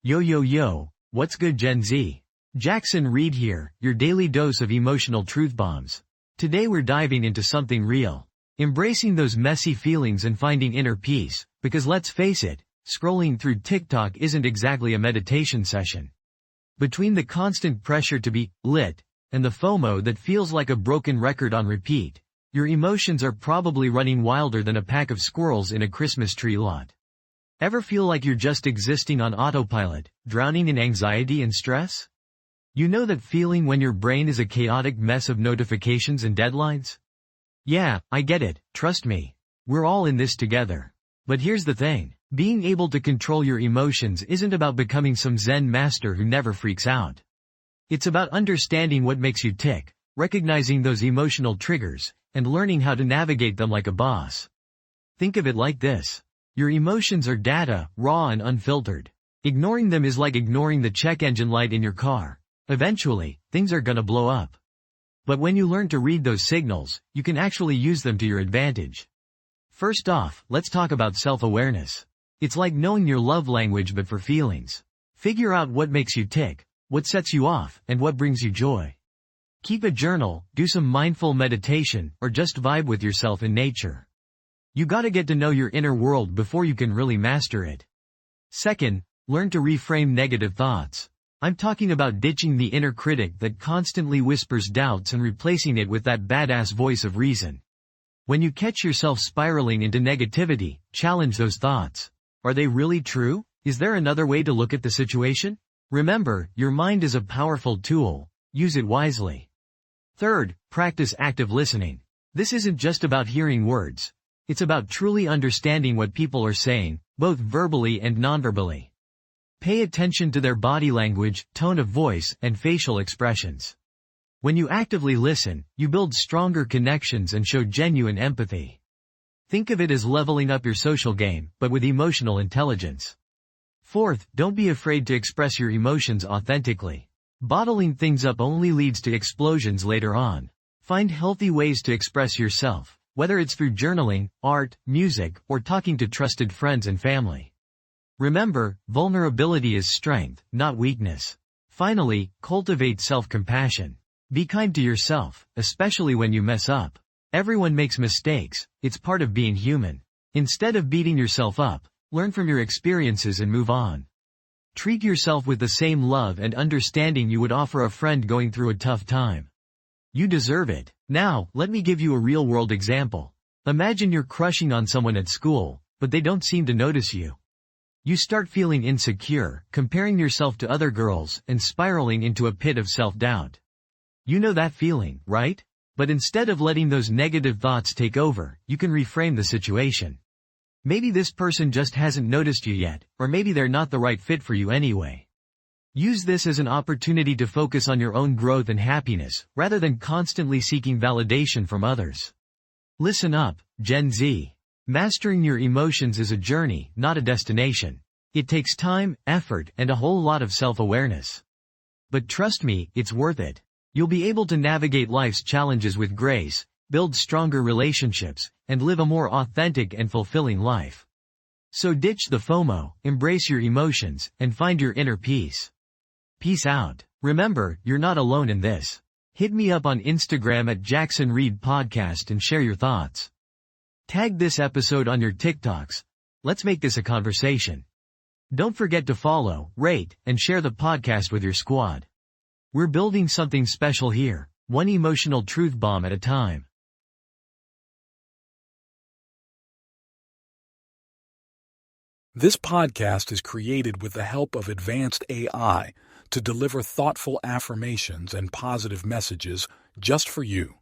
Yo yo yo, what's good Gen Z? Jackson Reed here, your daily dose of emotional truth bombs. Today we're diving into something real. Embracing those messy feelings and finding inner peace, because let's face it, scrolling through TikTok isn't exactly a meditation session. Between the constant pressure to be lit, and the FOMO that feels like a broken record on repeat, your emotions are probably running wilder than a pack of squirrels in a Christmas tree lot. Ever feel like you're just existing on autopilot, drowning in anxiety and stress? You know that feeling when your brain is a chaotic mess of notifications and deadlines? Yeah, I get it, trust me. We're all in this together. But here's the thing, being able to control your emotions isn't about becoming some Zen master who never freaks out. It's about understanding what makes you tick, recognizing those emotional triggers, and learning how to navigate them like a boss. Think of it like this. Your emotions are data, raw and unfiltered. Ignoring them is like ignoring the check engine light in your car. Eventually, things are gonna blow up. But when you learn to read those signals, you can actually use them to your advantage. First off, let's talk about self-awareness. It's like knowing your love language but for feelings. Figure out what makes you tick, what sets you off, and what brings you joy. Keep a journal, do some mindful meditation, or just vibe with yourself in nature. You gotta get to know your inner world before you can really master it. Second, learn to reframe negative thoughts. I'm talking about ditching the inner critic that constantly whispers doubts and replacing it with that badass voice of reason. When you catch yourself spiraling into negativity, challenge those thoughts. Are they really true? Is there another way to look at the situation? Remember, your mind is a powerful tool. Use it wisely. Third, practice active listening. This isn't just about hearing words. It's about truly understanding what people are saying, both verbally and nonverbally. Pay attention to their body language, tone of voice, and facial expressions. When you actively listen, you build stronger connections and show genuine empathy. Think of it as leveling up your social game, but with emotional intelligence. Fourth, don't be afraid to express your emotions authentically. Bottling things up only leads to explosions later on. Find healthy ways to express yourself, whether it's through journaling, art, music, or talking to trusted friends and family. Remember, vulnerability is strength, not weakness. Finally, cultivate self-compassion. Be kind to yourself, especially when you mess up. Everyone makes mistakes, it's part of being human. Instead of beating yourself up, learn from your experiences and move on. Treat yourself with the same love and understanding you would offer a friend going through a tough time. You deserve it. Now, let me give you a real-world example. Imagine you're crushing on someone at school, but they don't seem to notice you. You start feeling insecure, comparing yourself to other girls, and spiraling into a pit of self-doubt. You know that feeling, right? But instead of letting those negative thoughts take over, you can reframe the situation. Maybe this person just hasn't noticed you yet, or maybe they're not the right fit for you anyway. Use this as an opportunity to focus on your own growth and happiness, rather than constantly seeking validation from others. Listen up, Gen Z. Mastering your emotions is a journey, not a destination. It takes time, effort, and a whole lot of self-awareness. But trust me, it's worth it. You'll be able to navigate life's challenges with grace, build stronger relationships, and live a more authentic and fulfilling life. So ditch the FOMO, embrace your emotions, and find your inner peace. Peace out. Remember, you're not alone in this. Hit me up on Instagram at Jackson Reed Podcast and share your thoughts. Tag this episode on your TikToks. Let's make this a conversation. Don't forget to follow, rate, and share the podcast with your squad. We're building something special here, one emotional truth bomb at a time. This podcast is created with the help of advanced AI to deliver thoughtful affirmations and positive messages just for you.